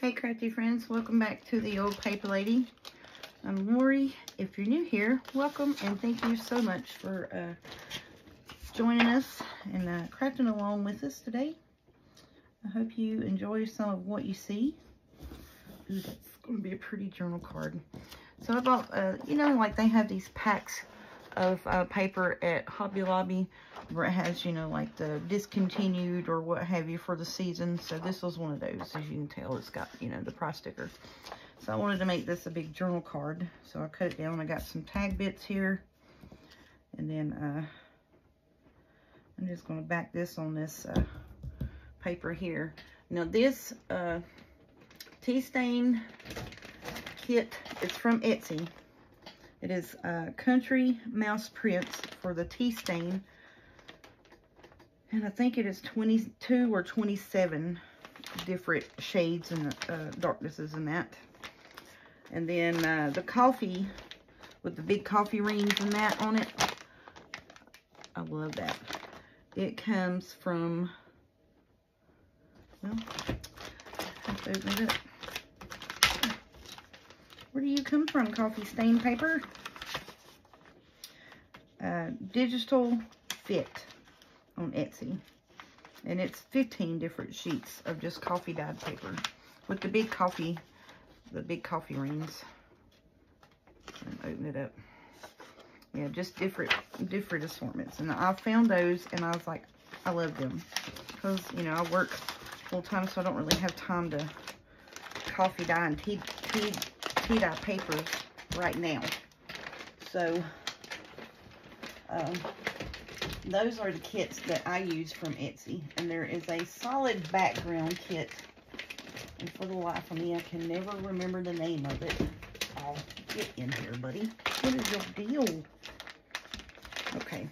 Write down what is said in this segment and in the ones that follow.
Hey crafty friends, welcome back to the Old Paper Lady. I'm Lori. If you're new here, welcome and thank you so much for joining us and crafting along with us today. I hope you enjoy some of what you see. Ooh, that's going to be a pretty journal card. So I bought, you know, like they have these packs of paper at Hobby Lobby where it has, you know, like the discontinued or what have you for the season. So this was one of those. As you can tell, it's got, you know, the price sticker. So I wanted to make this a big journal card. So I cut it down. I got some tag bits here. And then I'm just going to back this on this paper here. Now this tea stain kit is from Etsy. It is Country Mouse Prints for the tea stain. And I think it is 22 or 27 different shades and darknesses in that. And then the coffee with the big coffee rings and that on it. I love that. It comes from, well, I have to open it up. Where do you come from, coffee stain paper? Digital Fit on Etsy. And it's 15 different sheets of just coffee dyed paper with the big coffee rings. And open it up. Yeah, just different assortments. And I found those and I was like, I love them. Because, you know, I work full time, so I don't really have time to coffee dye and tea dye papers right now. So those are the kits that I use from Etsy. And there is a solid background kit. And for the life of me, I can never remember the name of it. Oh, get in here, buddy. What is your deal? Okay,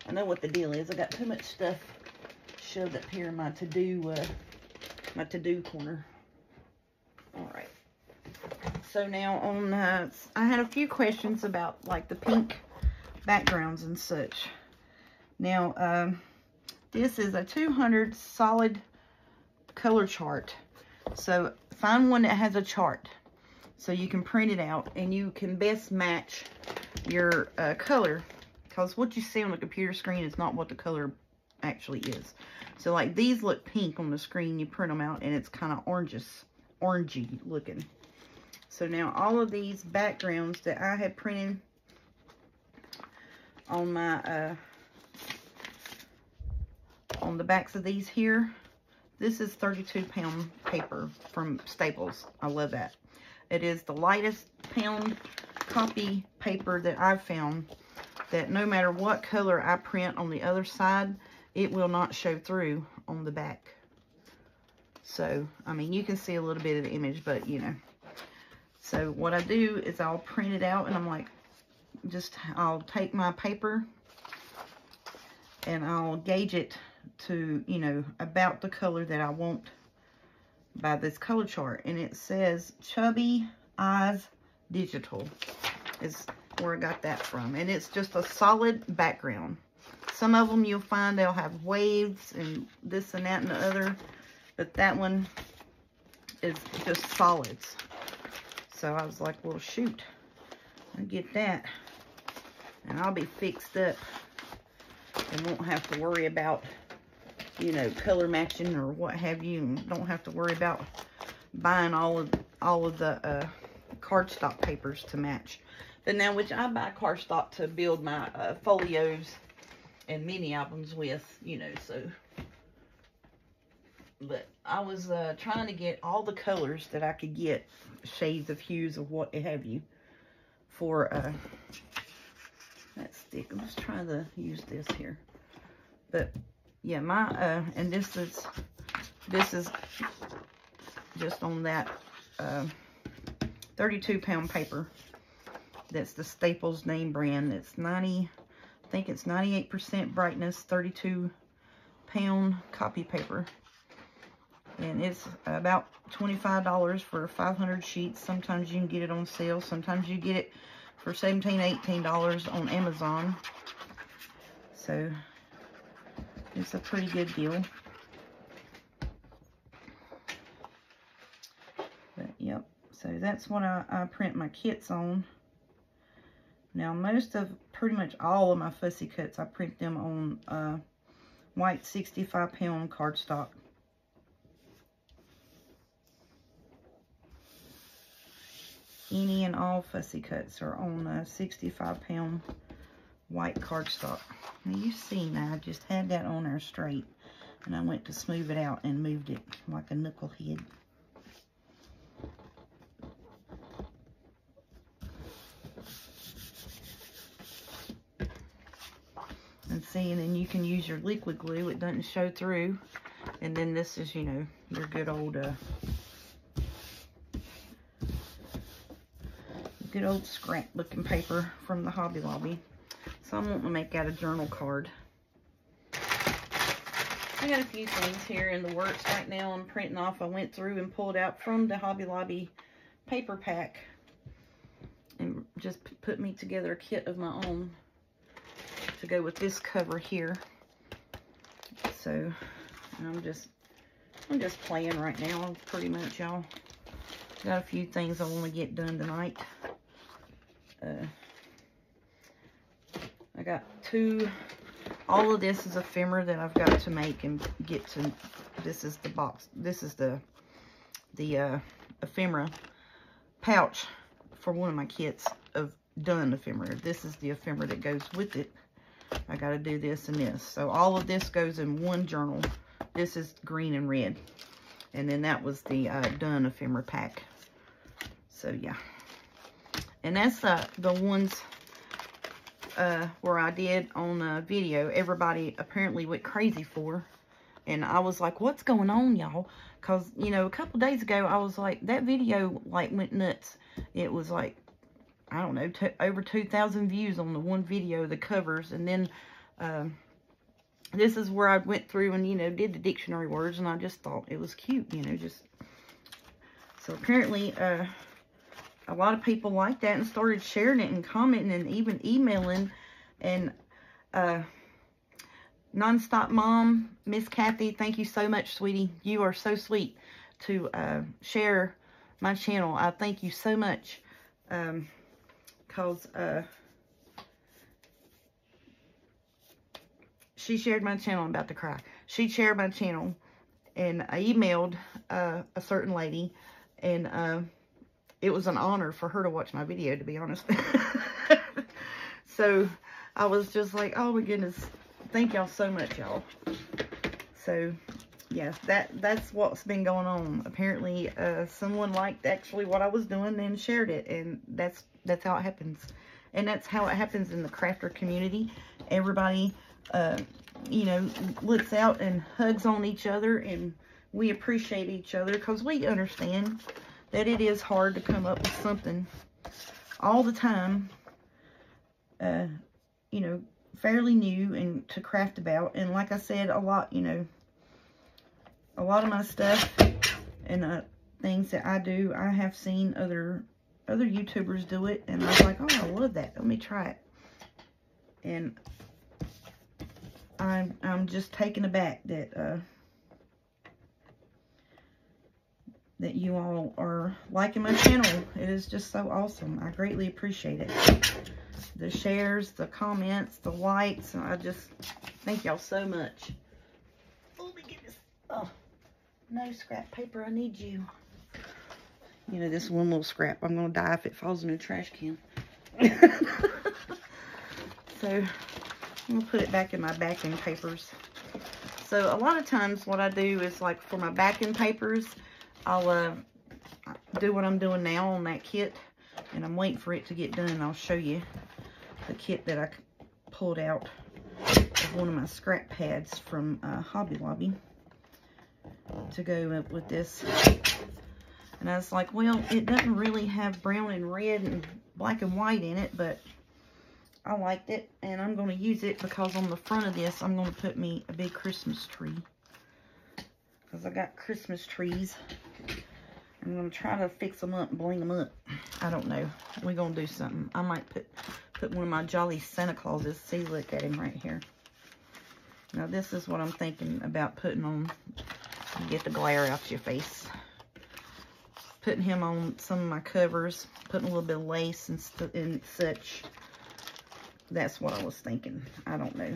I know what the deal is. I got too much stuff shoved up here in my to-do corner. All right. So now on, I had a few questions about like the pink backgrounds and such. Now, this is a 200 solid color chart. So find one that has a chart so you can print it out and you can best match your color, because what you see on the computer screen is not what the color actually is. So like these look pink on the screen, you print them out and it's kind of orangey looking. So now all of these backgrounds that I had printed on my on the backs of these here, this is 32-pound paper from Staples. I love that. It is the lightest pound copy paper that I've found, that no matter what color I print on the other side, it will not show through on the back. So, I mean, you can see a little bit of the image, but you know. So what I do is I'll print it out and I'm like, I'll take my paper and I'll gauge it to, you know, about the color that I want by this color chart. And it says Chubby Eyes Digital is where I got that from. And it's just a solid background. Some of them you'll find they'll have waves and this and that and the other, but that one is just solids. So I was like, well, shoot, I'll get that and I'll be fixed up and won't have to worry about, you know, color matching or what have you, and don't have to worry about buying all of the cardstock papers to match. But now, which I buy cardstock to build my folios and mini albums with, you know, so. But I was trying to get all the colors that I could get, shades of hues of what have you, for that stick. Let's try to use this here. But yeah, my and this is just on that 32-pound paper. That's the Staples name brand. It's I think it's 98% brightness, 32-pound copy paper. And it's about $25 for 500 sheets. Sometimes you can get it on sale. Sometimes you get it for $17, $18 on Amazon. So it's a pretty good deal. So that's what I print my kits on. Now pretty much all of my Fussy Cuts, I print them on white 65-pound cardstock. Any and all Fussy Cuts are on 65-pound white cardstock. Now you see now, I just had that on there straight, and I went to smooth it out and moved it like a knucklehead. And see, and then you can use your liquid glue, it doesn't show through. And then this is, you know, your good old scrap looking paper from the Hobby Lobby. So I'm wanting to make out a journal card. I got a few things here in the works right now I'm printing off. I went through and pulled out from the Hobby Lobby paper pack and just put me together a kit of my own to go with this cover here. So I'm just playing right now pretty much, y'all. Got a few things I want to get done tonight. I got all of this is ephemera that I've got to make and get to. This is the box. This is the ephemera pouch for one of my kits of done ephemera. This is the ephemera that goes with it. I got to do this and this. So all of this goes in one journal. This is green and red. And then that was the done ephemera pack. So yeah. And that's the ones where I did on a video. Everybody apparently went crazy for. And I was like, what's going on, y'all? Because, you know, a couple days ago, I was like, that video, like, went nuts. It was like, I don't know, over 2,000 views on the one video, the covers. And then this is where I went through and, you know, did the dictionary words. And I just thought it was cute, you know, just. So apparently, a lot of people liked that and started sharing it and commenting and even emailing. And Nonstop Mom, Miss Kathy, thank you so much, sweetie. You are so sweet to share my channel. I thank you so much. Because she shared my channel. I'm about to cry. She shared my channel. And I emailed a certain lady. And it was an honor for her to watch my video, to be honest. So I was just like, oh my goodness. Thank y'all so much, y'all. So yeah, that's what's been going on. Apparently someone liked actually what I was doing and shared it, and that's how it happens. And that's how it happens in the crafter community. Everybody you know, looks out and hugs on each other, and we appreciate each other because we understand that it is hard to come up with something all the time, you know, fairly new and to craft about. And like I said, a lot, you know, a lot of my stuff and things that I do, I have seen other YouTubers do it, and I was like, oh, I love that. Let me try it. And I'm just taken aback that that you all are liking my channel. It is just so awesome. I greatly appreciate it. The shares, the comments, the likes. I just thank y'all so much. Oh my goodness. Oh, no scrap paper. I need you. You know, this one little scrap. I'm going to die if it falls in a trash can. So, I'm going to put it back in my backing papers. So, a lot of times what I do is, like, for my backing papers, I'll do what I'm doing now on that kit. And I'm waiting for it to get done. I'll show you the kit that I pulled out of one of my scrap pads from Hobby Lobby to go up with this. And I was like, well, it doesn't really have brown and red and black and white in it, but I liked it, and I'm going to use it because on the front of this, I'm going to put me a big Christmas tree. Because I got Christmas trees. I'm going to try to fix them up and bling them up. I don't know. We're going to do something. I might put one of my Jolly Santa Clauses. See, look at him right here. Now, this is what I'm thinking about putting on. Get the glare out your face. putting him on some of my covers, putting a little bit of lace and such. That's what I was thinking. I don't know.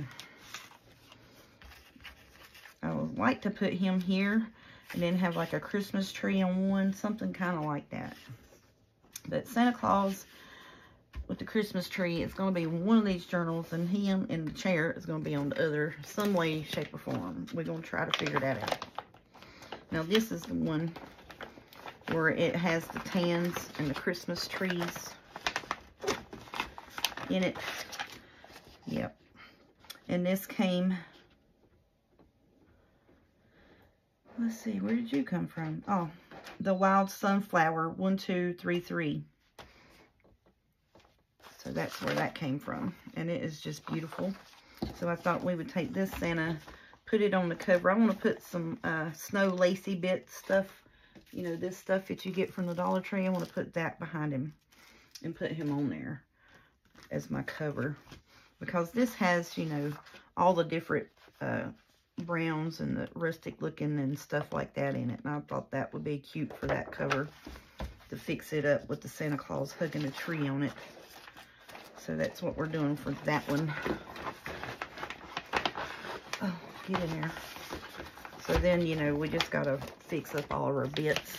I would like to put him here and then have like a Christmas tree on one, something kind of like that. But Santa Claus with the Christmas tree, it's going to be one of these journals, and him in the chair is going to be on the other, some way, shape, or form. We're going to try to figure that out. Now, this is the one where it has the tans and the Christmas trees in it. Yep. And this came, let's see, where did you come from? Oh, the Wild Sunflower 1233. So that's where that came from. And it is just beautiful. So I thought we would take this Santa, put it on the cover. I want to put some snow lacy bit stuff. You know, this stuff that you get from the Dollar Tree. I want to put that behind him and put him on there as my cover. Because this has, you know, all the different browns and the rustic looking and stuff like that in it. And I thought that would be cute for that cover to fix it up with the Santa Claus hugging a tree on it. So that's what we're doing for that one. Oh, get in there. So then, you know, we just got to fix up all of our bits.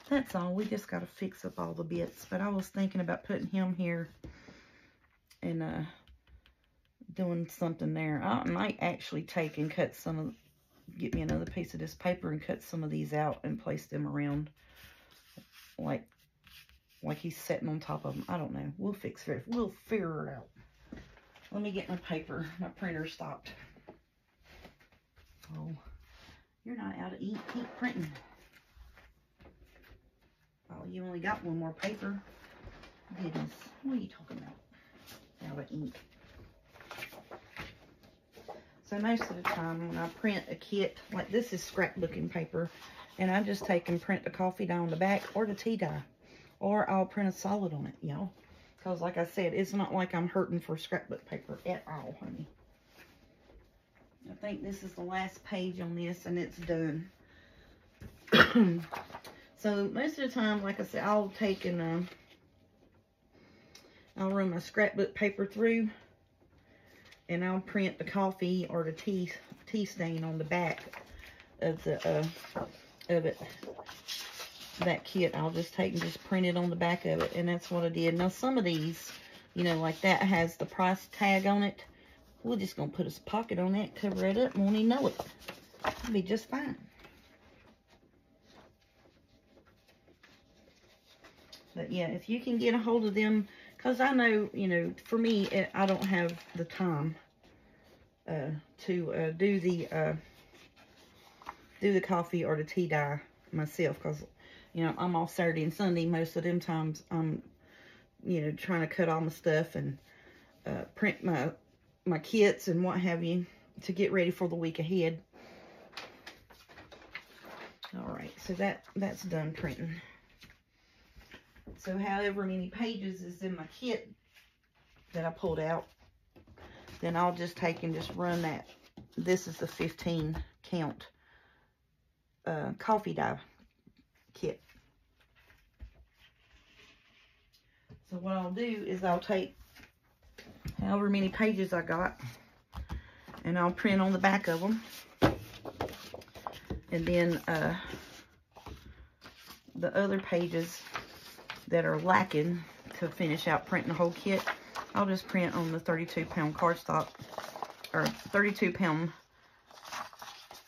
That's all. We just got to fix up all the bits. But I was thinking about putting him here and doing something there. I might actually take and cut some of, get me another piece of this paper and cut some of these out and place them around like he's sitting on top of them. I don't know. We'll fix it. We'll figure it out. Let me get my paper. My printer stopped. Oh, you're not out of ink. Keep printing. Oh, you only got one more paper. Goodness. What are you talking about? Out of ink. So most of the time when I print a kit, like this is scrapbooking paper, and I just take and print the coffee dye on the back or the tea dye. Or I'll print a solid on it, you know. Because like I said, it's not like I'm hurting for scrapbook paper at all, honey. I think this is the last page on this, and it's done. So most of the time, like I said, I'll take and I'll run my scrapbook paper through, and I'll print the coffee or the tea stain on the back of the of it. That kit, I'll just take and just print it on the back of it, and that's what I did. Now some of these, you know, like that has the price tag on it. We're just gonna put a pocket on that, cover it up, and won't even know it. It'll be just fine. But yeah, if you can get a hold of them, because I know, you know, for me, I don't have the time to do the coffee or the tea dye myself, because you know, I'm off Saturday and Sunday. Most of them times I'm, you know, trying to cut all my stuff and print my kits and what have you to get ready for the week ahead. All right, so that's done printing. So however many pages is in my kit that I pulled out, then I'll just take and just run that. This is the 15 count coffee dye kit. So what I'll do is I'll take however many pages I got, and I'll print on the back of them. And then the other pages that are lacking to finish out printing the whole kit, I'll just print on the 32-pound cardstock, or 32-pound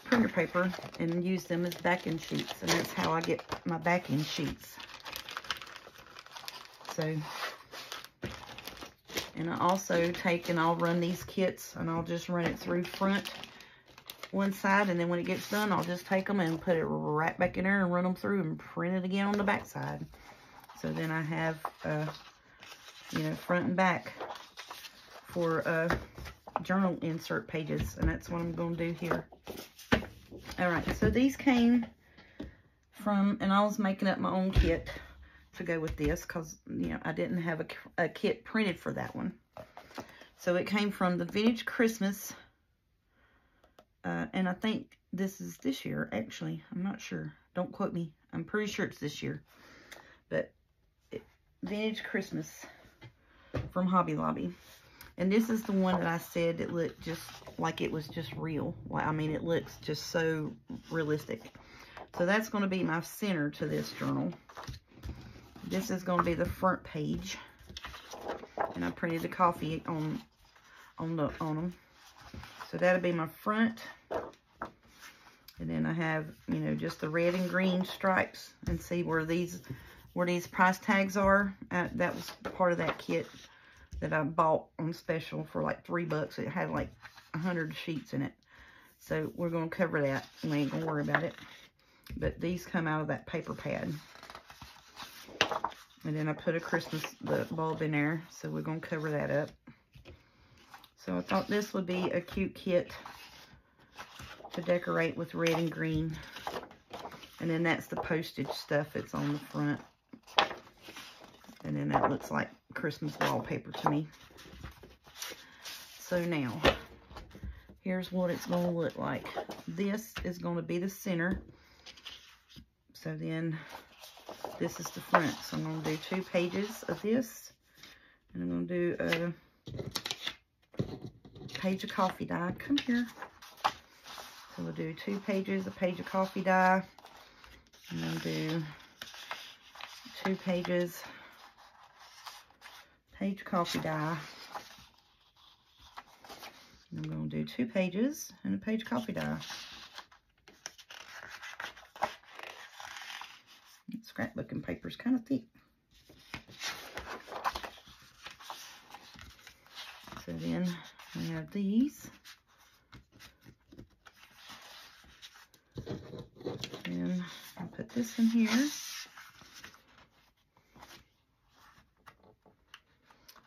printer paper, and use them as backing sheets. And that's how I get my backing sheets. So, and I also take and I'll run these kits, and I'll just run it through front one side, and then when it gets done, I'll just take them and put it right back in there and run them through and print it again on the back side. So then I have, you know, front and back for journal insert pages, and that's what I'm going to do here. All right, so these came from, and I was making up my own kit to go with this, because, you know, I didn't have a kit printed for that one. So it came from the Vintage Christmas, and I think this is this year, actually. I'm not sure. Don't quote me. I'm pretty sure it's this year. But Vintage Christmas from Hobby Lobby. And this is the one that I said it looked just like it was just real. Like, I mean, it looks just so realistic. So that's going to be my center to this journal. This is going to be the front page. And I printed the coffee on them. So that'll be my front. And then I have, you know, just the red and green stripes. And see where these price tags are. That was part of that kit that I bought on special for like $3. It had like 100 sheets in it. So we're going to cover that. We ain't going to worry about it. But these come out of that paper pad. And then I put the bulb in there. So we're going to cover that up. So I thought this would be a cute kit to decorate with red and green. And then that's the postage stuff that's on the front. And then that looks like Christmas wallpaper to me. So now, here's what it's going to look like. This is going to be the center. So then, this is the front. So I'm going to do 2 pages of this. And I'm going to do a page of coffee dye. Come here. So we'll do 2 pages, a page of coffee dye. And then do 2 pages, page coffee dye. And I'm going to do 2 pages and a page coffee dye. Scrapbooking paper is kind of thick. So then we have these. And I'll put this in here.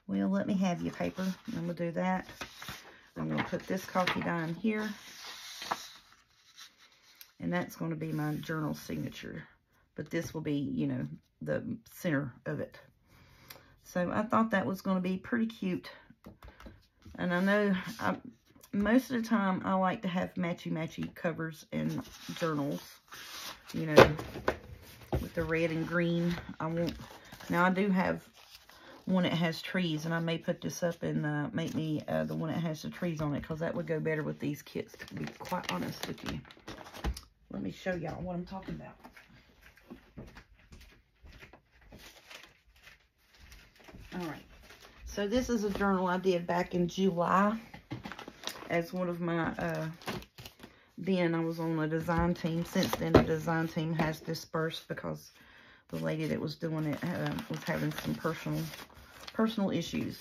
Well, let me have your paper. I'm going to do that. I'm going to put this coffee dye in here. And that's going to be my journal signature. But this will be, you know, the center of it. So I thought that was going to be pretty cute. And I know most of the time I like to have matchy-matchy covers and journals. You know, with the red and green. Now I do have one that has trees, and I may put this up and make me the one that has the trees on it, because that would go better with these kits, to be quite honest with you. Let me show y'all what I'm talking about. Alright, so this is a journal I did back in July as one of my, then I was on the design team. Since then, the design team has dispersed because the lady that was doing it was having some personal issues.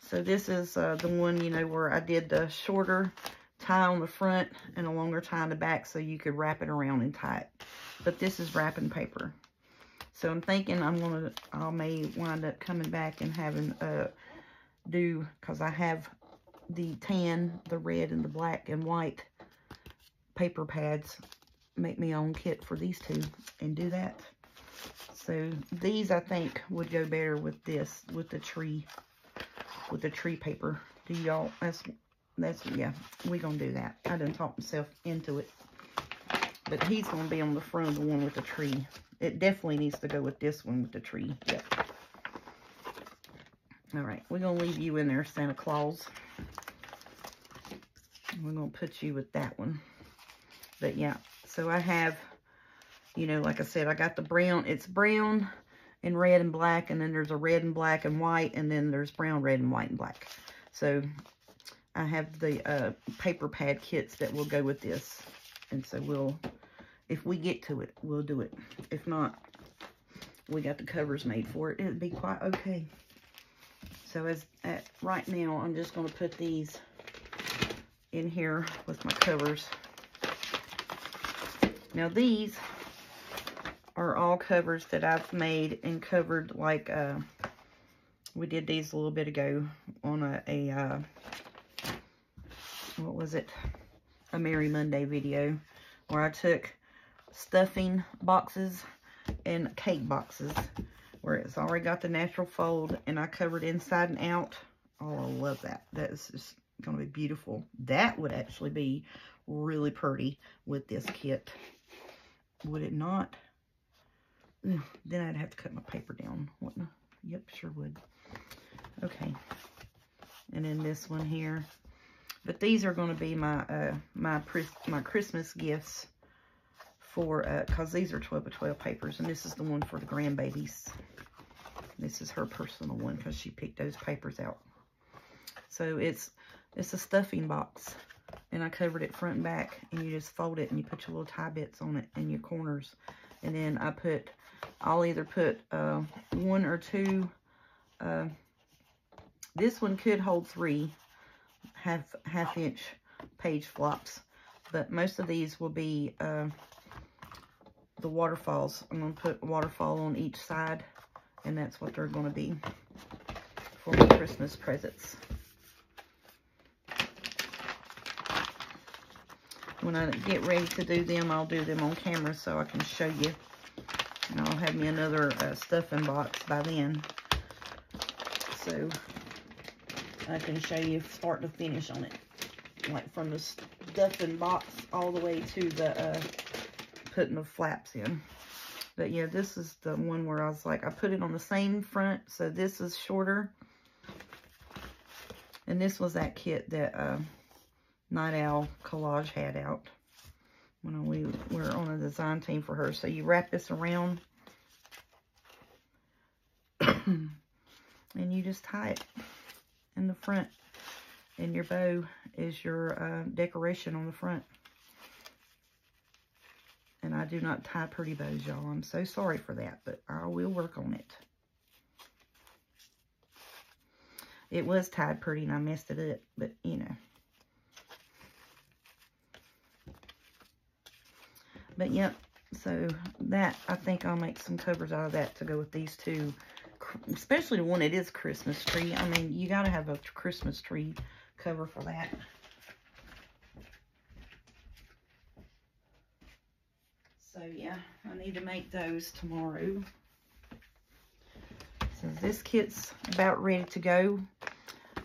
So this is the one, you know, where I did the shorter tie on the front and a longer tie on the back so you could wrap it around and tie it. But this is wrapping paper. So I'm thinking I may wind up coming back and having because I have the tan, the red, and the black and white paper pads. Make my own kit for these 2 and do that. So these I think would go better with this, with the tree paper. Do y'all? That's yeah. We gonna do that. I done talked myself into it. But he's gonna be on the front of the one with the tree. It definitely needs to go with this one with the tree. Yep. Alright, we're going to leave you in there, Santa Claus. We're going to put you with that one. But yeah, so I have, you know, like I said, I got the brown. It's brown and red and black. And then there's a red and black and white. And then there's brown, red, and white and black. So I have the paper pad kits that will go with this. And so we'll... if we get to it, we'll do it. If not, we got the covers made for it. It'd be quite okay. So right now, I'm just going to put these in here with my covers. Now these are all covers that I've made and covered, like we did these a little bit ago on what was it? A Merry Monday video where I took stuffing boxes and cake boxes where it's already got the natural fold and I covered inside and out. Oh, I love that. That is just going to be beautiful. That would actually be really pretty with this kit. Would it not? Then I'd have to cut my paper down, wouldn't I? Yep, sure would. Okay. And then this one here. But these are going to be my my Christmas gifts for, because these are 12 by 12 papers. And this is the one for the grandbabies. This is her personal one because she picked those papers out. So it's a stuffing box. And I covered it front and back. And you just fold it and you put your little tie bits on it in your corners. And then I'll either put 1 or 2. This one could hold 3 half-inch page flops. But most of these will be the waterfalls. I'm going to put a waterfall on each side. And that's what they're going to be for my Christmas presents. When I get ready to do them, I'll do them on camera so I can show you. And I'll have me another stuffing box by then. So I can show you start to finish on it. Like from the stuffing box all the way to the putting the flaps in. But yeah, this is the one where I was like, I put it on the same front. So this is shorter. And this was that kit that Night Owl Collage had out when we were on a design team for her. So you wrap this around and you just tie it in the front, and your bow is your decoration on the front. And I do not tie pretty bows, y'all. I'm so sorry for that, but I will work on it. It was tied pretty and I messed it up, but you know. But yep, so that, I think I'll make some covers out of that to go with these two. Especially the one that is Christmas tree. I mean, you got to have a Christmas tree cover for that. So yeah, I need to make those tomorrow. So this kit's about ready to go.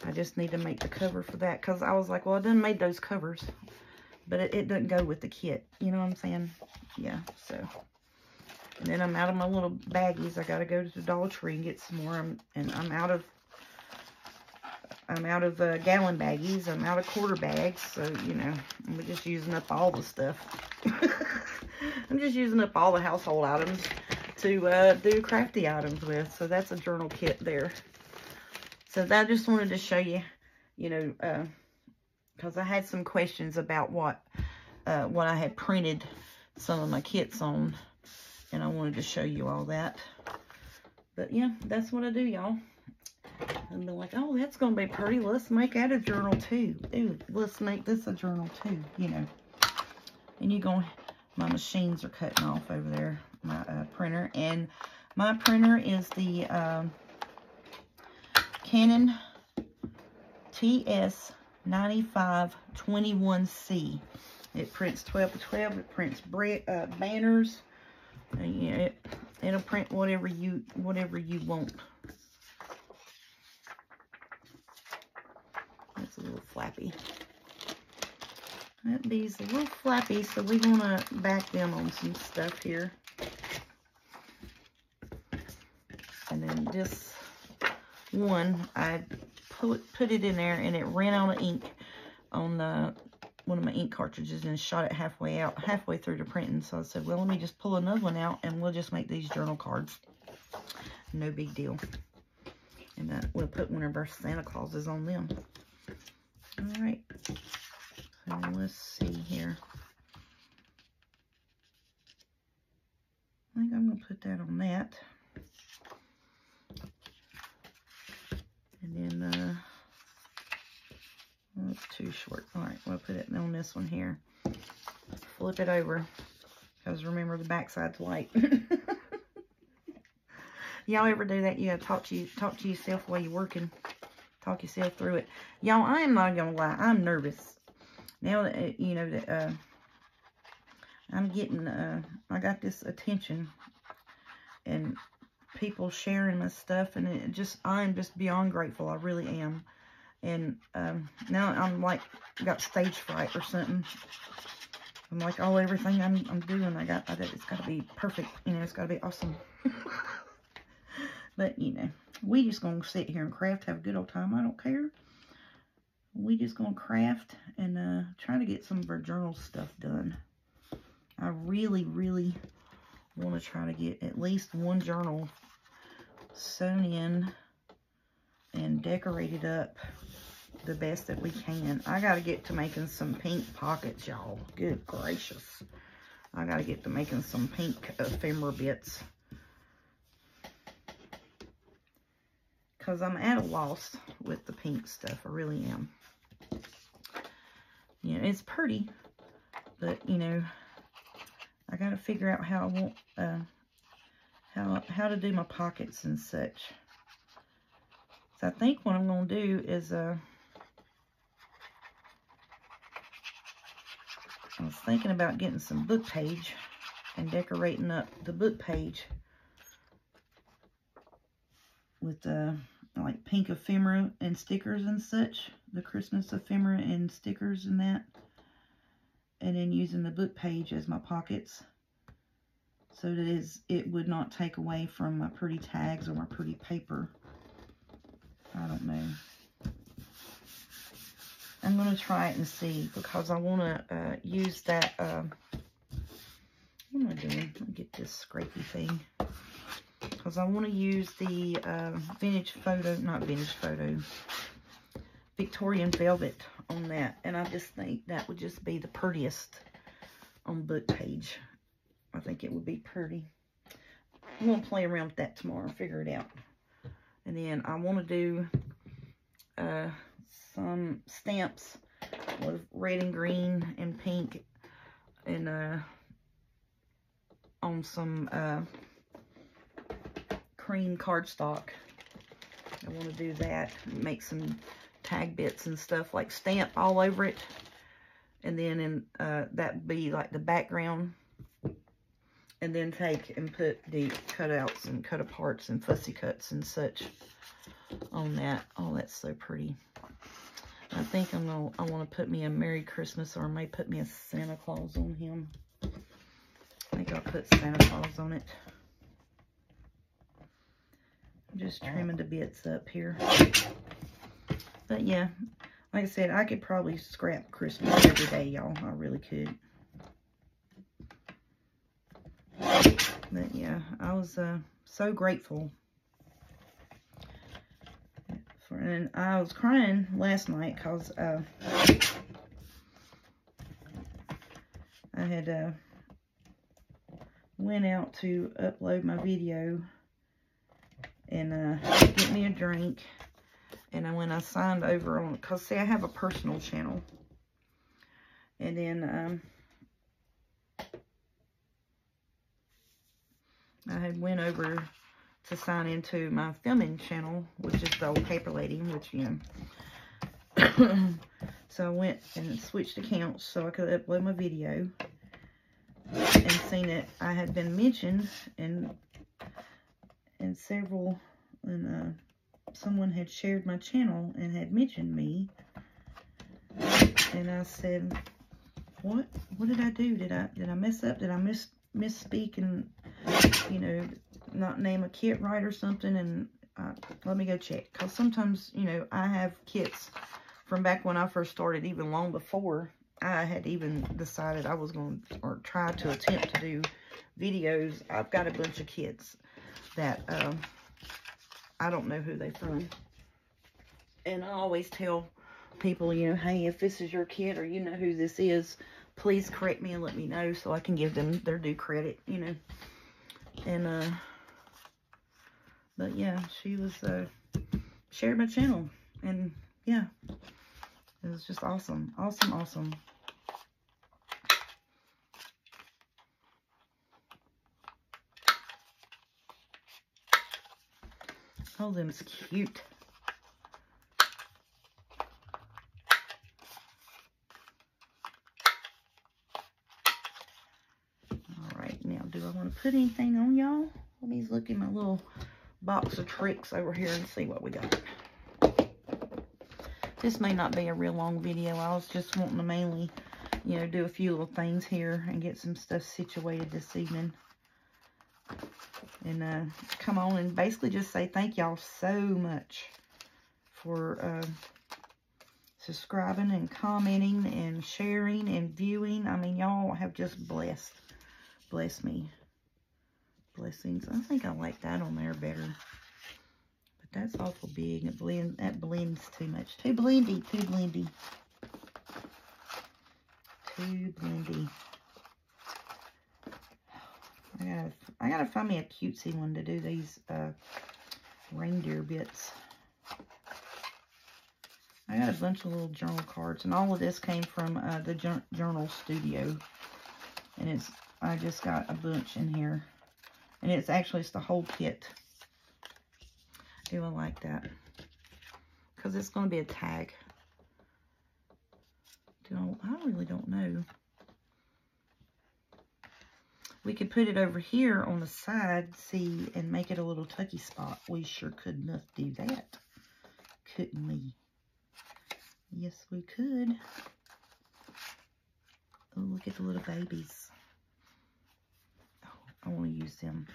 I just need to make the cover for that. Because I was like, well, I done made those covers. But it doesn't go with the kit. You know what I'm saying? Yeah, so. And then I'm out of my little baggies. I got to go to the Dollar Tree and get some more. I'm out of gallon baggies. I'm out of quarter bags. So, you know, I'm just using up all the stuff. I'm just using up all the household items to do crafty items with. So that's a journal kit there. So I just wanted to show you, you know, because I had some questions about what I had printed some of my kits on. And I wanted to show you all that. But yeah, that's what I do, y'all. And they're like, oh, that's going to be pretty. Let's make that a journal too. Ooh, let's make this a journal too, you know. And you go, my machines are cutting off over there, my printer. And my printer is the Canon TS9521C. It prints 12 by 12. It prints banners. And, you know, it'll print whatever you want. That's a little flappy. That bee's a little flappy, so we're gonna back them on some stuff here. And then this one, I put it in there, and it ran out of ink on one of my ink cartridges and shot it halfway through the printing. So I said, well, let me just pull another one out and we'll just make these journal cards. No big deal. And we'll put one of our Santa Clauses on them. All right. So let's see here. I think I'm going to put that on that. And then, oh, it's too short. All right, we'll put it on this one here. Flip it over, because remember the backside's white. Y'all ever do that? You gotta talk to yourself while you're working. Talk yourself through it. Y'all, I am not gonna lie. I'm nervous now that you know that I'm getting. I got this attention and people sharing my stuff, and I'm just beyond grateful. I really am. And now I'm like, got stage fright or something. I'm like, everything I'm doing, it's got to be perfect. You know, it's got to be awesome. But, you know, we just going to sit here and craft, have a good old time. I don't care. We just going to craft and try to get some of our journal stuff done. I really, really want to try to get at least one journal sewn in and decorated up the best that we can. I got to get to making some pink pockets, y'all. Good gracious. I got to get to making some pink ephemera bits. Because I'm at a loss with the pink stuff. I really am. You know, it's pretty. But, you know, I got to figure out how I want, how to do my pockets and such. So I think what I'm going to do is, I was thinking about getting some book page and decorating up the book page with like pink ephemera and stickers and such, the Christmas ephemera and stickers and that, and then using the book page as my pockets so that it would not take away from my pretty tags or my pretty paper. I don't know. I'm going to try it and see, because I want to use that, what am I doing? Let me get this scrapey thing. Because I want to use the Victorian Velvet on that. And I just think that would just be the prettiest on book page. I think it would be pretty. I'm going to play around with that tomorrow and figure it out. And then I want to do some stamps with red and green and pink and on some cream cardstock. I want to do that, make some tag bits and stuff, like stamp all over it, and then that be like the background, and then take and put the cutouts and cut aparts and fussy cuts and such on that. Oh, that's so pretty. I think I want to put me a Merry Christmas, or I may put me a Santa Claus on him. I think I'll put Santa Claus on it. I'm just trimming the bits up here. But yeah, like I said, I could probably scrap Christmas every day, y'all. I really could. But yeah, I was so grateful. And I was crying last night because I had went out to upload my video and get me a drink. And when I signed over on, because see, I have a personal channel. And then I had went over to sign into my filming channel, which is the Old Paper Lady, which, you know. So I went and switched accounts so I could upload my video. And seen that I had been mentioned in several, and someone had shared my channel and had mentioned me. And I said, what did I do? Did I mess up? Did I misspeak and, you know, not name a kit right or something? And let me go check, because sometimes, you know, I have kits from back when I first started, even long before I had even decided I was going to, or try to attempt to do videos. I've got a bunch of kits that I don't know who they're from. And I always tell people, you know, hey, if this is your kit or you know who this is, please correct me and let me know so I can give them their due credit, you know. And but yeah, she was shared my channel, and yeah, it was just awesome. Awesome. Oh, them's cute. Alright, now do I want to put anything on, y'all? Let me look in my little box of tricks over here and see what we got. This may not be a real long video. I was just wanting to mainly, you know, do a few little things here and get some stuff situated this evening. And come on and basically just say thank y'all so much for subscribing and commenting and sharing and viewing. I mean, y'all have just blessed me. Blessings. I think I like that on there better. But that's awful big. That blends too much. Too blendy. Too blendy. Too blendy. I gotta find me a cutesy one to do these reindeer bits. I got a bunch of little journal cards, and all of this came from the Journal Studio. And I just got a bunch in here. And it's the whole kit. Do I like that? Because it's going to be a tag. I really don't know. We could put it over here on the side, see, and make it a little tucky spot. We sure could enough do that. Couldn't we? Yes, we could. Oh, look at the little babies. I want to use them.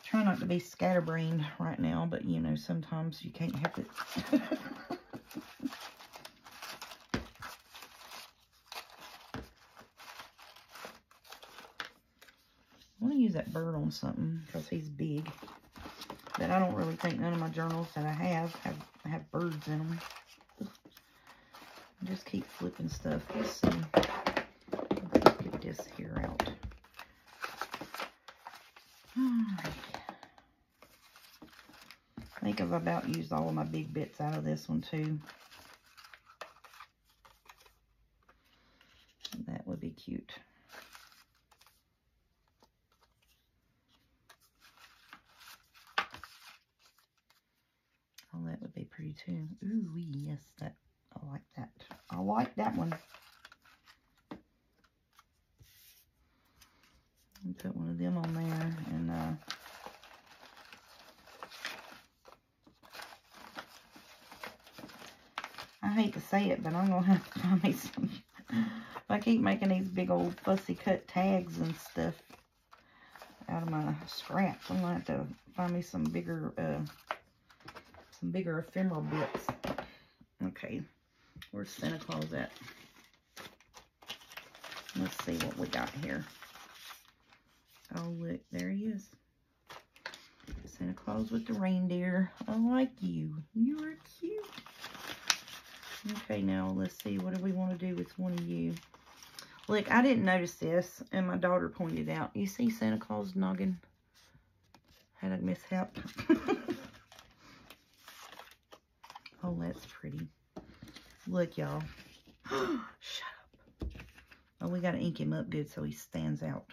Try not to be scatterbrained right now, but you know, sometimes you can't help it. I want to use that bird on something because he's big. But I don't really think none of my journals that I have birds in them. I just keep flipping stuff. Let's see. Let's get this here out. Alright. I think I've about used all of my big bits out of this one too. That would be cute. Oh, that would be pretty too. Ooh, yes, I like that. I like that one. Put one of them on there, and I hate to say it, but I'm gonna have to find me some. If I keep making these big old fussy cut tags and stuff out of my scraps, I'm gonna have to find me some bigger ephemeral bits. Okay, where's Santa Claus at? Let's see what we got here. Oh, look, there he is. Santa Claus with the reindeer. I like you. You are cute. Okay, now let's see. What do we want to do with one of you? Look, I didn't notice this, and my daughter pointed out. You see Santa Claus noggin? Had a mishap. Oh, that's pretty. Look, y'all. Shut up. Oh, we got to ink him up good so he stands out.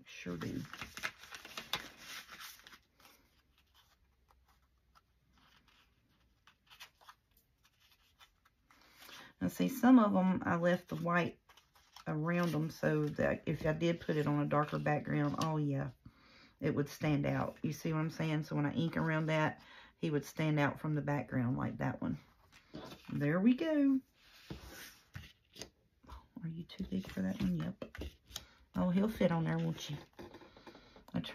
Sure do. Now, see, some of them I left the white around them so that if I did put it on a darker background, oh yeah, it would stand out. You see what I'm saying? So when I ink around that, he would stand out from the background like that one. There we go. Are you too big for that one? Yep. Oh, he'll fit on there, won't you?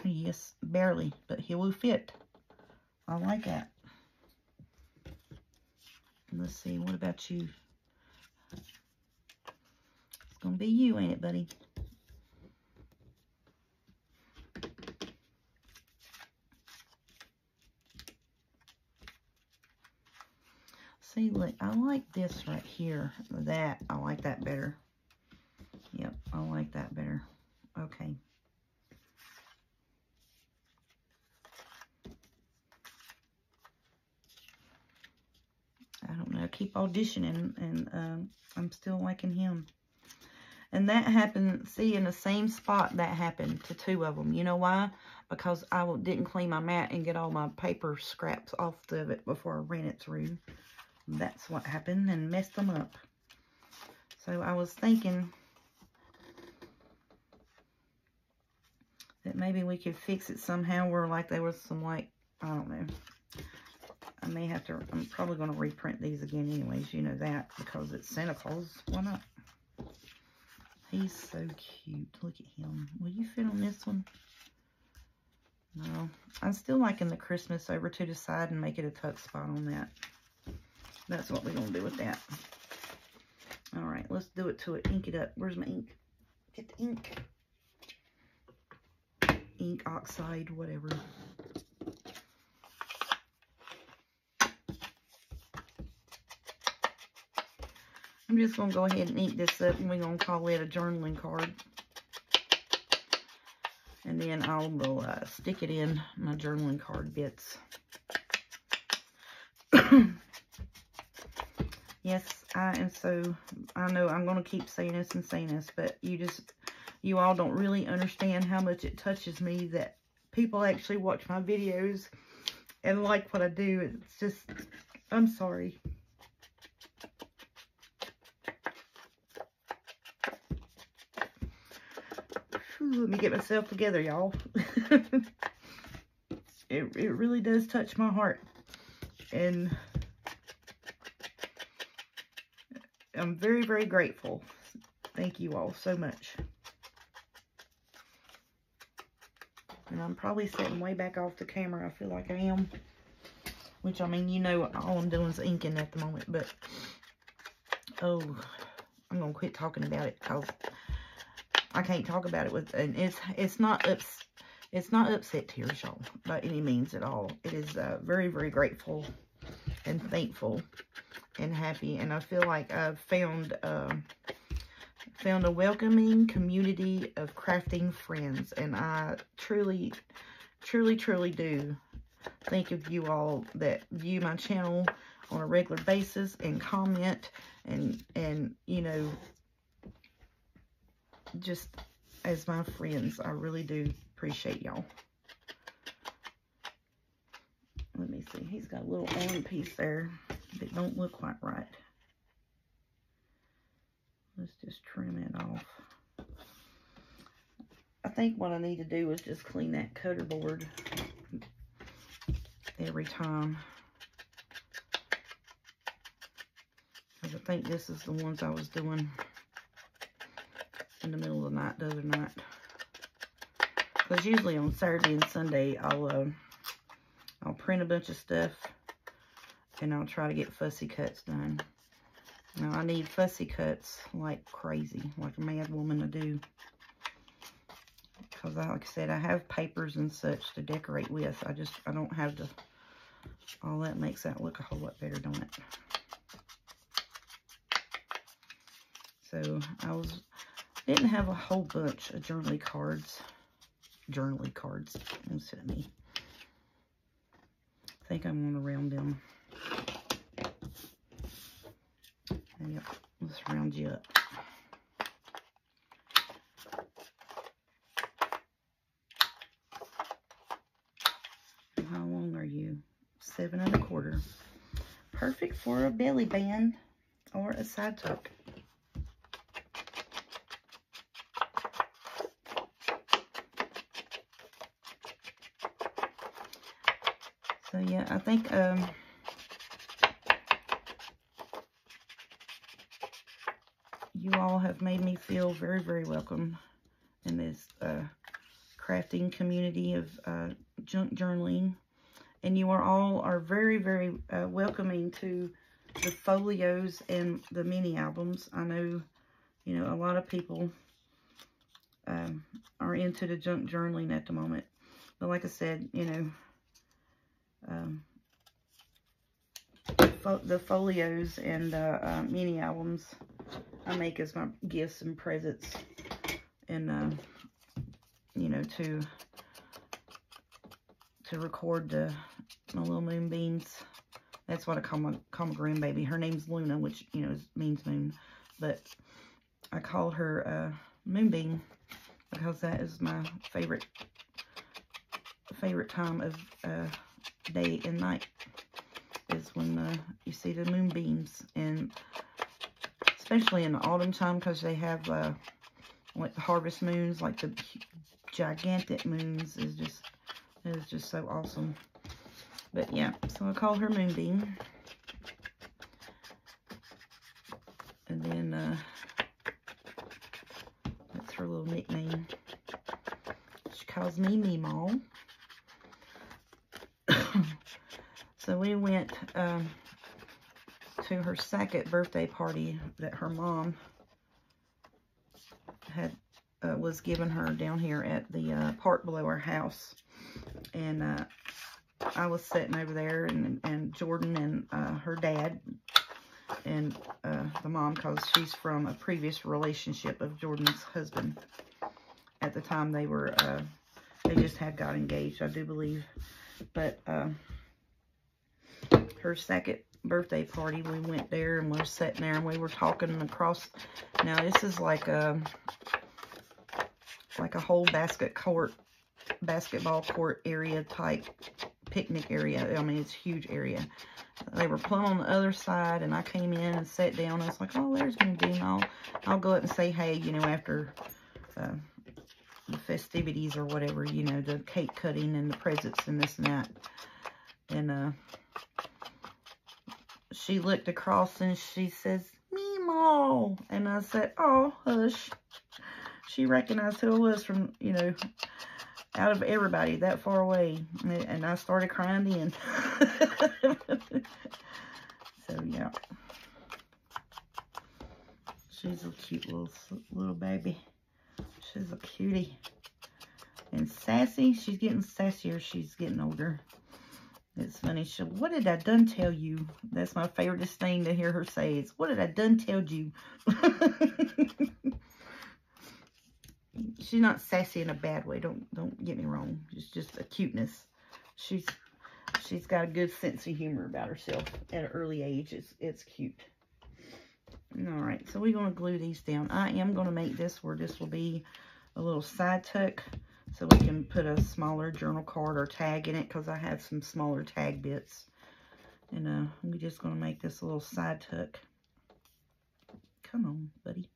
Yes, barely, but he will fit. I like that. Let's see, what about you? It's gonna be you, ain't it, buddy? See, look, I like this right here. I like that better. Yep, I like that better. Okay. I don't know. I keep auditioning, and I'm still liking him. And that happened, see, in the same spot that happened to two of them. You know why? Because I didn't clean my mat and get all my paper scraps off of it before I ran it through. That's what happened and messed them up. So I was thinking that maybe we could fix it somehow where like there was some, like, I don't know. I may have to, I'm probably going to reprint these again anyways. You know that, because it's Santa Claus. Why not? He's so cute. Look at him. Will you fit on this one? No. I'm still liking the Christmas over to the side and make it a tuck spot on that. That's what we're going to do with that. All right, let's do it to it. Ink it up. Where's my ink? Get the ink. Ink, oxide, whatever. I'm just going to go ahead and ink this up, and we're going to call it a journaling card. And then I will stick it in my journaling card bits. Yes, I know I'm going to keep saying this and saying this, but you all don't really understand how much it touches me that people actually watch my videos and like what I do. It's just, I'm sorry. Let me get myself together, y'all. It really does touch my heart. And I'm very, very grateful. Thank you all so much. And I'm probably sitting way back off the camera. I feel like I am. Which, I mean, you know, all I'm doing is inking at the moment. But, oh, I'm going to quit talking about it because I can't talk about it with, and it's not upset tears, y'all, by any means at all. It is very, very grateful and thankful and happy, and I feel like I've found a welcoming community of crafting friends, and I truly, truly, truly do think of you all that view my channel on a regular basis and comment and you know, just as my friends. I really do appreciate y'all. Let me see. He's got a little arm piece there that don't look quite right. Let's just trim it off. I think what I need to do is just clean that cutter board every time. Because I think this is the ones I was doing in the middle of the night the other night. Because usually on Saturday and Sunday, I'll print a bunch of stuff and I'll try to get fussy cuts done. Now, I need fussy cuts like crazy, like a mad woman to do. Because, like I said, I have papers and such to decorate with. I don't have to. All that makes that look a whole lot better, don't it? So, didn't have a whole bunch of journaling cards. Listen to me. I think I'm going to round them. Yep, let's round you up. How long are you? 7 1/4. Perfect for a belly band or a side tuck. So yeah, I think you all have made me feel very, very welcome in this crafting community of junk journaling. And you are very, very welcoming to the folios and the mini albums. I know, you know, a lot of people are into the junk journaling at the moment. But like I said, you know, the folios and the mini albums I make as my gifts and presents, and you know, to record my little moonbeams. That's what I call my grandbaby. Her name's Luna, which, you know, means moon, but I call her Moonbeam because that is my favorite time of day and night, is when you see the moonbeams, and especially in the autumn time, because they have like the harvest moons, like the gigantic moons, it is just so awesome. But yeah, so I call her Moonbeam. And then that's her little nickname. She calls me Meemaw. So we went to her second birthday party that her mom had was giving her down here at the park below our house. And I was sitting over there, and Jordan and her dad and the mom, because she's from a previous relationship of Jordan's husband. At the time they were, they just had got engaged, I do believe. But her second birthday party, we went there and we're sitting there and we were talking across. Now this is like a whole basketball court area type picnic area. I mean, it's a huge area. They were plumb on the other side, and I came in and sat down. I was like, oh, there's Moonbeam. I'll go up and say hey, you know, after the festivities or whatever, you know, the cake cutting and the presents and this and that. And she looked across and she says, Meemaw. And I said, oh, hush. She recognized who I was from, you know, out of everybody that far away. And I started crying then. So, yeah. She's a cute little baby. She's a cutie. And sassy. She's getting sassier. She's getting older. It's funny. What did I done tell you? That's my favorite thing to hear her say. Is, what did I done tell you? She's not sassy in a bad way. Don't get me wrong. It's just a cuteness. She's got a good sense of humor about herself at an early age. It's cute. All right, so we're going to glue these down. I am going to make this where this will be a little side tuck, so we can put a smaller journal card or tag in it, because I have some smaller tag bits. And we're just going to make this a little side tuck. Come on, buddy.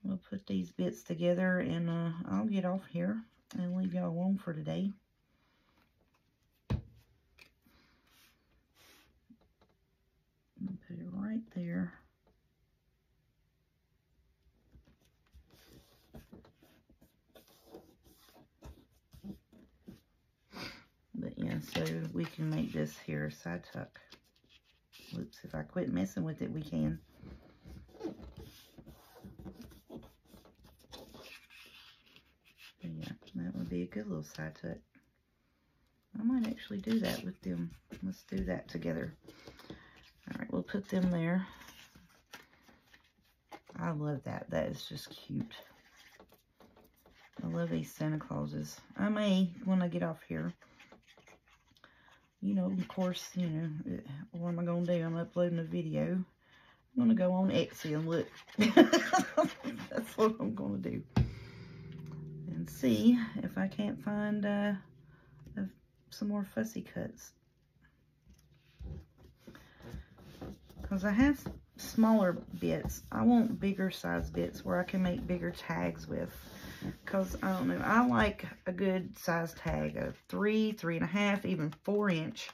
We'll put these bits together, and I'll get off here and leave y'all alone for today. Put it right there. But yeah, so we can make this here a side tuck. Whoops, if I quit messing with it, we can. But yeah, that would be a good little side tuck. I might actually do that with them. Let's do that together. All right, we'll put them there. I love that. That is just cute. I love these Santa Clauses. I may, when I get off here, you know, of course, you know, what am I going to do? I'm uploading a video. I'm going to go on Etsy and look. That's what I'm going to do. And see if I can't find some more fussy cuts. Because I have smaller bits. I want bigger size bits where I can make bigger tags with. Because, I don't know, I like a good size tag of 3, 3.5, even 4 inch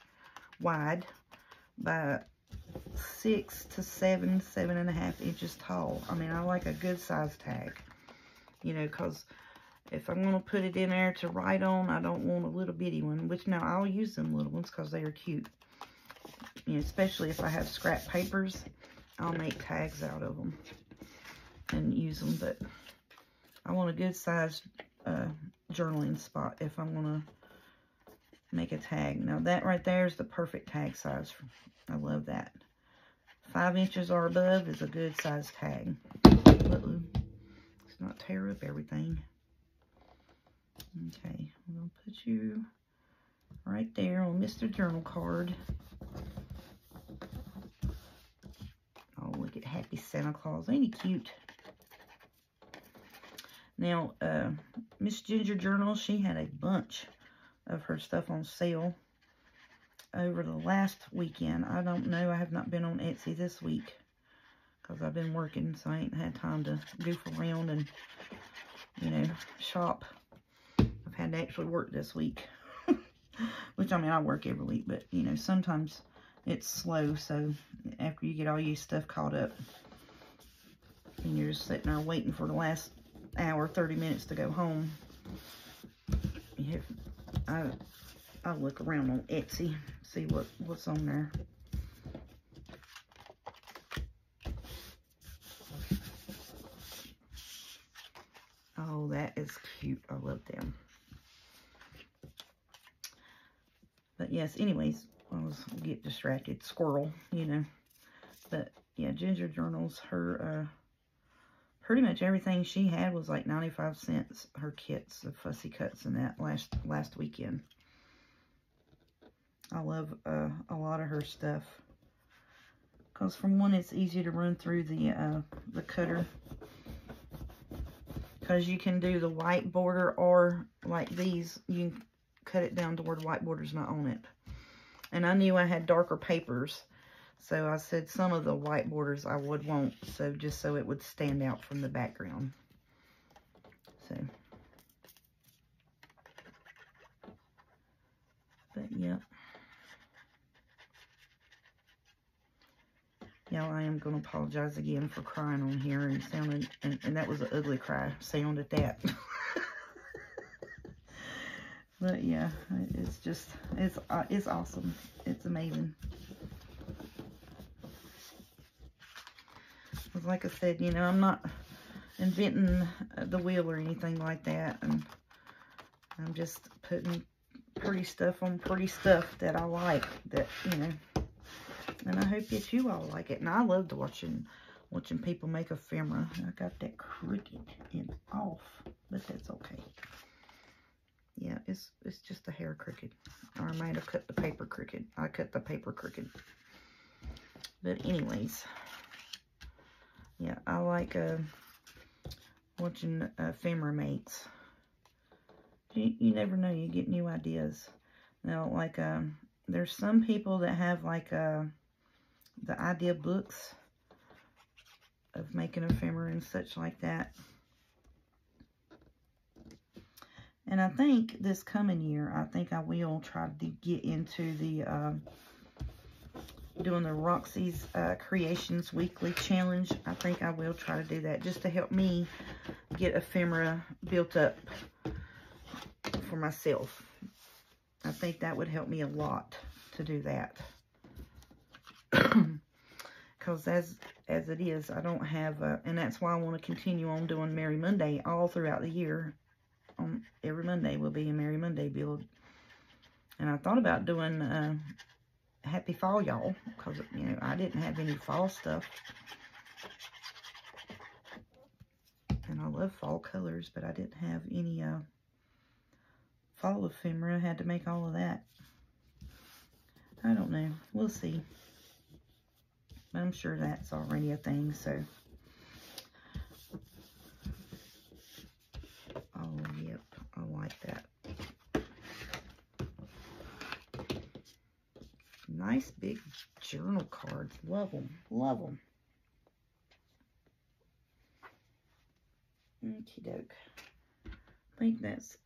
wide by 6 to 7, 7.5 inches tall. I mean, I like a good size tag, you know, because if I'm going to put it in there to write on, I don't want a little bitty one, which now I'll use them little ones because they are cute. You know, especially if I have scrap papers, I'll make tags out of them and use them. But I want a good sized journaling spot if I'm going to make a tag. Now that right there is the perfect tag size. I love that. 5 inches or above is a good size tag. Uh-oh. Let's not tear up everything. Okay, I'm going to put you right there on Mr. Journal Card. Oh, look at Happy Santa Claus. Ain't he cute? Now, Miss Ginger Journal, she had a bunch of her stuff on sale over the last weekend. I don't know. I have not been on Etsy this week because I've been working, so I ain't had time to goof around and, you know, shop. I've I've had to actually work this week. Which, I mean, I work every week, but, you know, sometimes it's slow. So, after you get all your stuff caught up, and you're just sitting there waiting for the last hour, 30 minutes to go home, you have, I look around on Etsy, see what's on there. Oh, that is cute. I love them. But yes, anyways, I was get distracted. Squirrel, you know. But yeah, Ginger Journals, her pretty much everything she had was like 95 cents. Her kits, the Fussy Cuts and that last weekend. I love a lot of her stuff. Because from one, it's easy to run through the cutter. Because you can do the white border, or like these, you can cut it down to where the white border's not on it. And I knew I had darker papers, so I said some of the white borders I would want, so just so it would stand out from the background. So, but yeah. Y'all, I am going to apologize again for crying on here and sounding, and that was an ugly cry sound at that. But yeah, it's just, it's awesome. It's amazing. Because like I said, you know, I'm not inventing the wheel or anything like that. And I'm just putting pretty stuff on pretty stuff that I like, that, you know. And I hope that you all like it. And I loved watching people make ephemera. I got that crooked and off, but that's okay. Yeah, it's just a hair crooked. Or I might have cut the paper crooked. I cut the paper crooked. But anyways, yeah, I like watching ephemera mates. You never know, you get new ideas. Now, like, there's some people that have like the idea books of making ephemera and such like that. And I think this coming year, I think I will try to get into the doing the Roxy's Creations Weekly Challenge. I think I will try to do that just to help me get ephemera built up for myself. I think that would help me a lot to do that. Because as it is, I don't have, and that's why I want to continue on doing Merry Monday all throughout the year. Every Monday will be a Merry Monday build. And I thought about doing Happy Fall, y'all, because, you know, I didn't have any fall stuff. And I love fall colors, but I didn't have any fall ephemera. I had to make all of that. I don't know. We'll see. But I'm sure that's already a thing, so. Oh, yep. I like that. Nice big journal cards. Love them. Love them. Okie doke. I think that's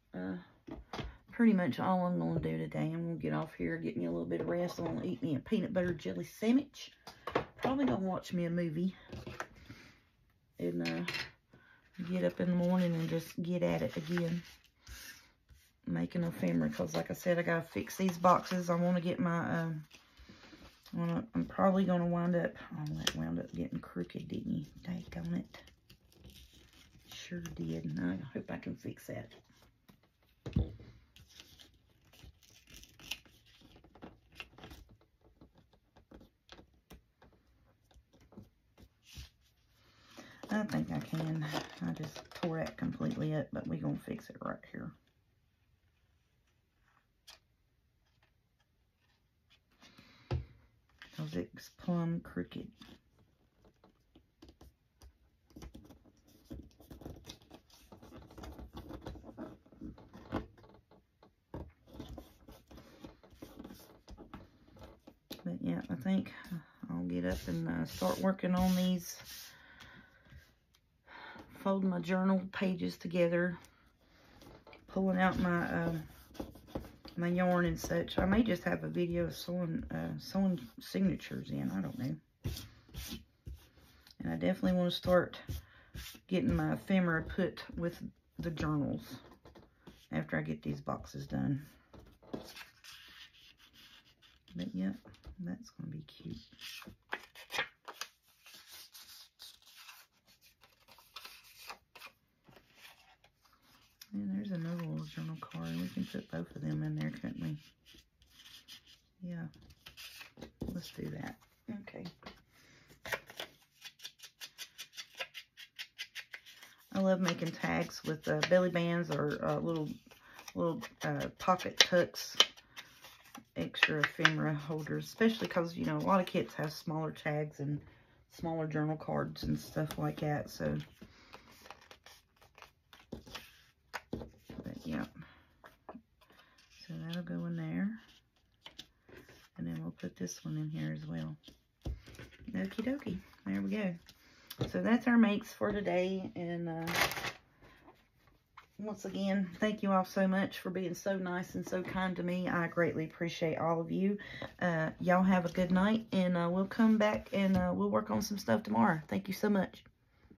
pretty much all I'm going to do today. I'm going to get off here, get me a little bit of rest. I'm going to eat me a peanut butter jelly sandwich. Probably going to watch me a movie. And get up in the morning and just get at it again. Making ephemera. Because like I said, I got to fix these boxes. I want to get my... I'm probably going to wind up... Oh, that wound up getting crooked, didn't you? Daggone it. Sure did. And I hope I can fix that. I think I can. I just tore that completely up, but we're going to fix it right here. Because it's plumb crooked. But yeah, I think I'll get up and start working on these. Folding my journal pages together. pulling out my my yarn and such. I may just have a video of sewing signatures in. I don't know. And I definitely want to start getting my ephemera put with the journals after I get these boxes done. But yep, that's going to be cute. And there's another little journal card. We can put both of them in there, couldn't we? Yeah. Let's do that. Okay. I love making tags with belly bands or little pocket tucks, extra ephemera holders, especially because, you know, a lot of kits have smaller tags and smaller journal cards and stuff like that. So, but yeah. So that'll go in there. And then we'll put this one in here as well. Okie dokie. There we go. So that's our makes for today. And once again, thank you all so much for being so nice and so kind to me. I greatly appreciate all of you. Y'all have a good night. And we'll come back and we'll work on some stuff tomorrow. Thank you so much.